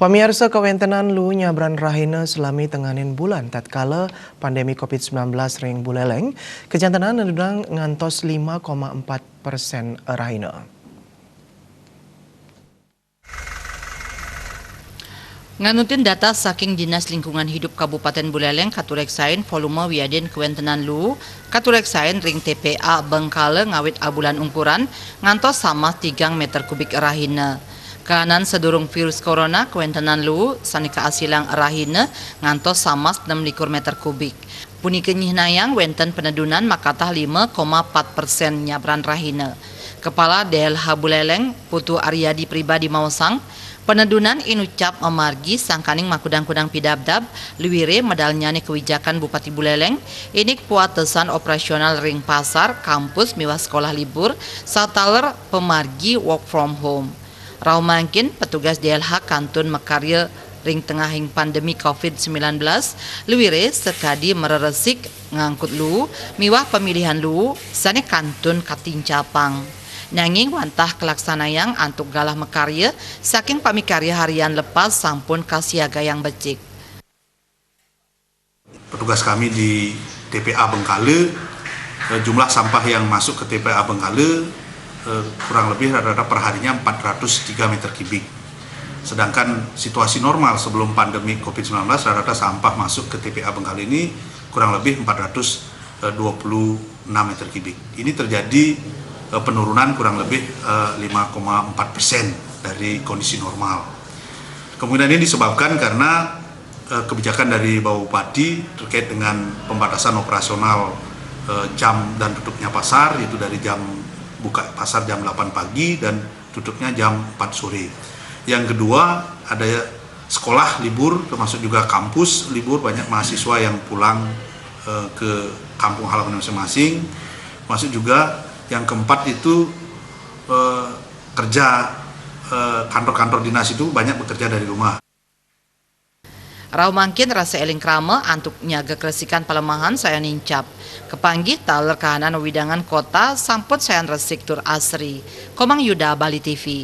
Pemirsa kawentenan lu nyabran rahina selami tenganin bulan tatkala pandemi COVID-19 ring buleleng, kejantanan nedudang ngantos 5,4% rahina. Nganutin data saking Dinas Lingkungan Hidup Kabupaten Buleleng katureksain volume wiadin kewentenan lu katureksain ring TPA Bengkale ngawit abulan ungkuran ngantos sama 3 meter kubik rahina. Kanan sedurung virus corona kewentenan lu sanika asilang rahina ngantos sama 16 meter kubik. Punikeun nayang wenten penedunan makatah 5,4% nyabran rahina. Kepala DLH Buleleng Putu Aryadi pribadi mausang penedunan inucap memargi sangkaning makudang-kudang pidabdab liwire medalnyane kewijakan Bupati Buleleng inik puatesan operasional ring pasar kampus miwah sekolah libur sataler pemargi work from home. Rau mangkin petugas DLH Kantun Mekarya ring tengahing pandemi COVID-19 liwire sekadi mereresik ngangkut lu miwah pemilihan lu sane Kantun Katincapang. Nanging wantah kelaksanayang antuk galah mekarya saking pamikarya harian lepas sampun kasiaga yang becik. Petugas kami di TPA Bengkale, jumlah sampah yang masuk ke TPA Bengkale kurang lebih rata-rata perharinya 403 meter kubik. Sedangkan situasi normal sebelum pandemi COVID-19 rata-rata sampah masuk ke TPA Bengkale ini kurang lebih 426 meter kubik. Ini terjadi penurunan kurang lebih 5,4% dari kondisi normal. Kemudian ini disebabkan karena kebijakan dari Bapak Bupati terkait dengan pembatasan operasional jam dan tutupnya pasar, yaitu dari jam buka pasar jam 8 pagi dan tutupnya jam 4 sore. Yang kedua ada sekolah libur, termasuk juga kampus libur, banyak mahasiswa yang pulang ke kampung halaman masing-masing. Masuk juga yang keempat itu kantor-kantor dinas itu banyak bekerja dari rumah. Rau mangkin rasa eling krame antuk nyaga kresikan pelemahan saya nincap. Kepanggih taler kahanan widangan kota samput sayan resik tur asri. Komang Yuda Bali TV.